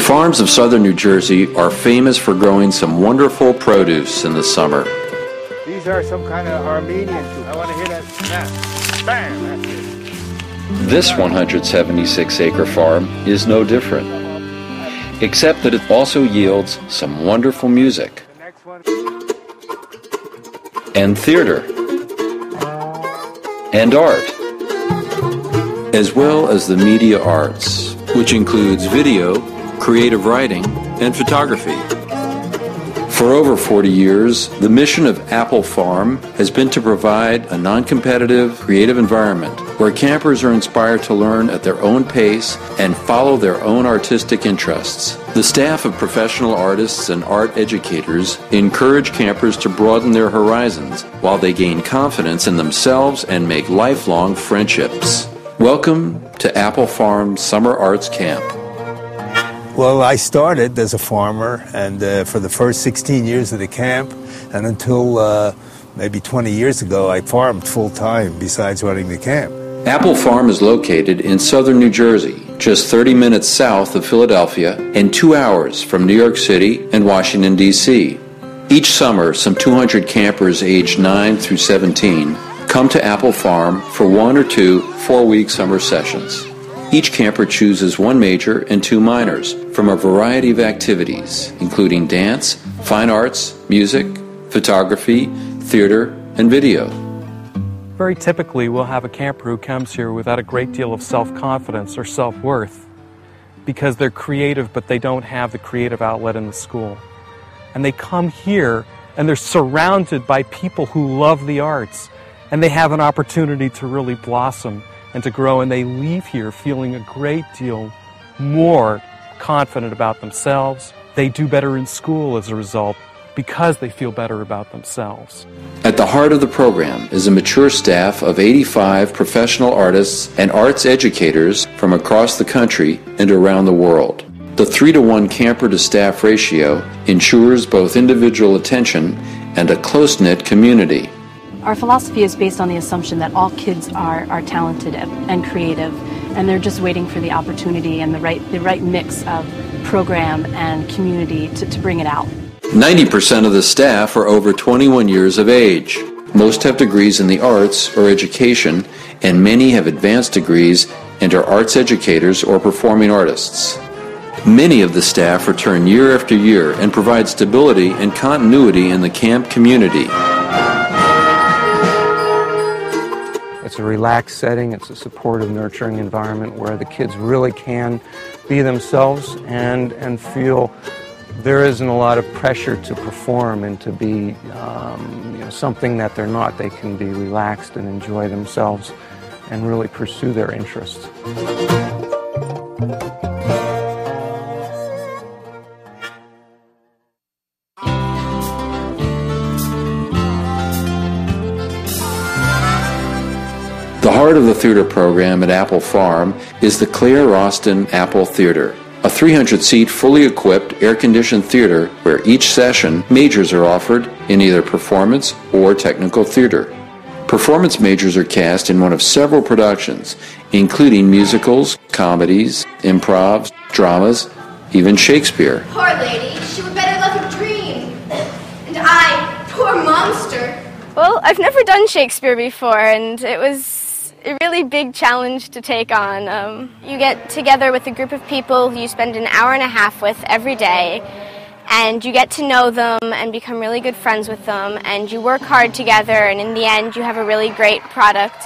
farms of southern New Jersey are famous for growing some wonderful produce in the summer. These are some kind of Armenian too. I want to hear that snap. Bam! That's it. This 176-acre farm is no different, except that it also yields some wonderful music and theater and art, as well as the media arts, which includes video, creative writing, and photography. For over 40 years, the mission of Appel Farm has been to provide a non-competitive, creative environment where campers are inspired to learn at their own pace and follow their own artistic interests. The staff of professional artists and art educators encourage campers to broaden their horizons while they gain confidence in themselves and make lifelong friendships. Welcome to Appel Farm Summer Arts Camp. Well, I started as a farmer, and for the first 16 years of the camp, and until maybe 20 years ago, I farmed full-time besides running the camp. Appel Farm is located in southern New Jersey, just 30 minutes south of Philadelphia and 2 hours from New York City and Washington, D.C. Each summer, some 200 campers aged 9 through 17 come to Appel Farm for 1 or 2 4-week summer sessions. Each camper chooses 1 major and 2 minors from a variety of activities, including dance, fine arts, music, photography, theater, and video. Very typically, we'll have a camper who comes here without a great deal of self-confidence or self-worth because they're creative, but they don't have the creative outlet in the school. And they come here, and they're surrounded by people who love the arts, and they have an opportunity to really blossom and to grow, and they leave here feeling a great deal more confident about themselves. They do better in school as a result because they feel better about themselves. At the heart of the program is a mature staff of 85 professional artists and arts educators from across the country and around the world. The 3-to-1 camper-to-staff ratio ensures both individual attention and a close-knit community. Our philosophy is based on the assumption that all kids are talented and creative, and they're just waiting for the opportunity and the right mix of program and community to bring it out. 90% of the staff are over 21 years of age. Most have degrees in the arts or education, and many have advanced degrees and are arts educators or performing artists. Many of the staff return year after year and provide stability and continuity in the camp community. It's a relaxed setting, it's a supportive, nurturing environment where the kids really can be themselves and feel there isn't a lot of pressure to perform and to be something that they're not. They can be relaxed and enjoy themselves and really pursue their interests. The heart of the theater program at Appel Farm is the Claire Austin Appel Theater, a 300-seat, fully equipped, air-conditioned theater where each session majors are offered in either performance or technical theater. Performance majors are cast in one of several productions, including musicals, comedies, improvs, dramas, even Shakespeare. Poor lady, she would better love her dream. And I, poor monster. Well, I've never done Shakespeare before, and it was a really big challenge to take on. You get together with a group of people who you spend an hour and a half with every day, and you get to know them and become really good friends with them, and you work hard together, and in the end you have a really great product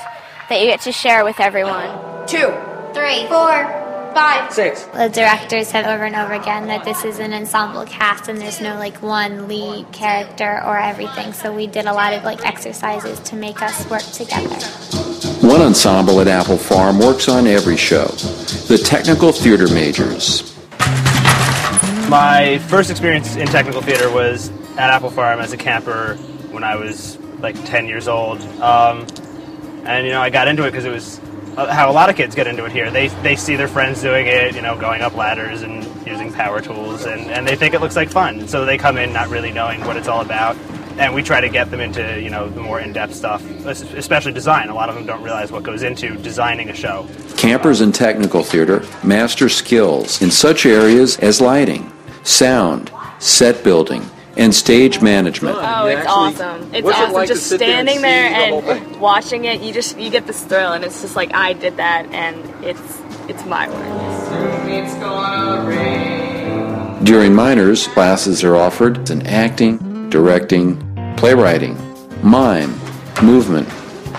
that you get to share with everyone. 2, 3, 4, 5, 6. The directors said over and over again that this is an ensemble cast and there's no one lead character or everything, so we did a lot of exercises to make us work together. One ensemble at Appel Farm works on every show, the technical theater majors. My first experience in technical theater was at Appel Farm as a camper when I was 10 years old. And I got into it because it was how a lot of kids get into it here. They see their friends doing it, going up ladders and using power tools, and they think it looks like fun. So they come in not really knowing what it's all about. And we try to get them into, the more in-depth stuff, especially design. A lot of them don't realize what goes into designing a show. Campers in technical theater master skills in such areas as lighting, sound, set building, and stage management. Oh, it's awesome. It's awesome. Just standing there and watching it, you get this thrill, and it's just like, I did that, and it's my work. During minors, classes are offered in acting, directing, playwriting, mime, movement,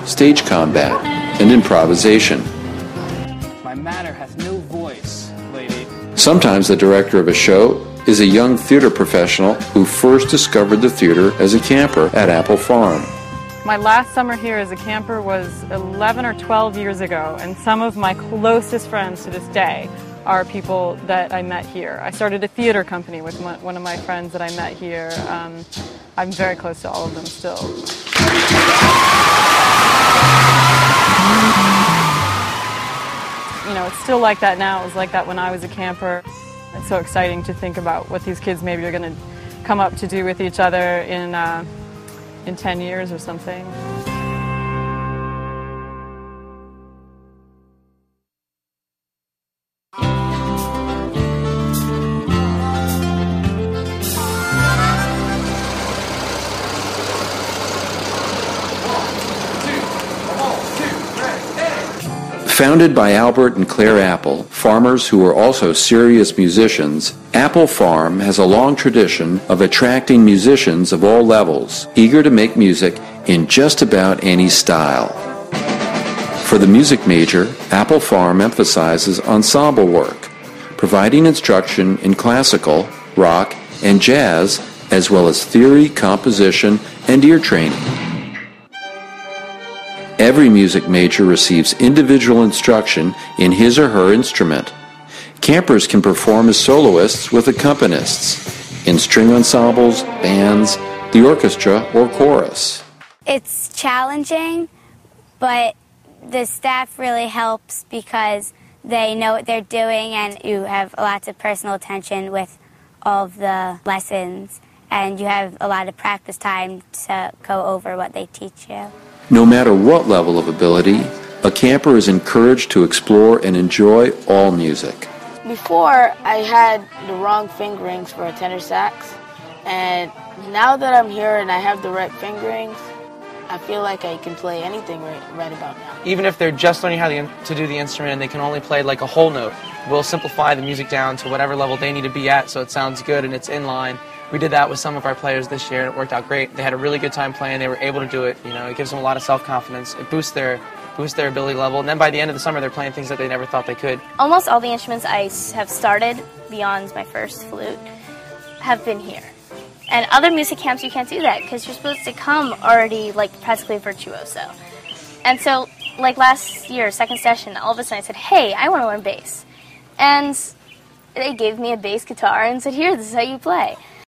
stage combat, and improvisation. My matter hath no voice, lady. Sometimes the director of a show is a young theater professional who first discovered the theater as a camper at Appel Farm. My last summer here as a camper was 11 or 12 years ago, and some of my closest friends to this day are people that I met here. I started a theater company with one of my friends that I met here. I'm very close to all of them still. It's still like that now. It was like that when I was a camper. It's so exciting to think about what these kids maybe are going to come up to do with each other in 10 years or something. Founded by Albert and Claire Appel, farmers who are also serious musicians, Appel Farm has a long tradition of attracting musicians of all levels, eager to make music in just about any style. For the music major, Appel Farm emphasizes ensemble work, providing instruction in classical, rock, and jazz, as well as theory, composition, and ear training. Every music major receives individual instruction in his or her instrument. Campers can perform as soloists with accompanists in string ensembles, bands, the orchestra, or chorus. It's challenging, but the staff really helps because they know what they're doing, and you have lots of personal attention with all of the lessons, and you have a lot of practice time to go over what they teach you. No matter what level of ability, a camper is encouraged to explore and enjoy all music. Before, I had the wrong fingerings for a tenor sax, and now that I'm here and I have the right fingerings, I feel like I can play anything right about now. Even if they're just learning how to do the instrument and they can only play like a whole note, we'll simplify the music down to whatever level they need to be at so it sounds good and it's in line. We did that with some of our players this year, and it worked out great. They had a really good time playing. They were able to do it. It gives them a lot of self-confidence. It boosts their ability level. And then by the end of the summer, they're playing things that they never thought they could. Almost all the instruments I have started beyond my first flute have been here. And other music camps, you can't do that because you're supposed to come already practically virtuoso. And so, last year, second session, all of a sudden I said, hey, I want to learn bass. And they gave me a bass guitar and said, here, this is how you play.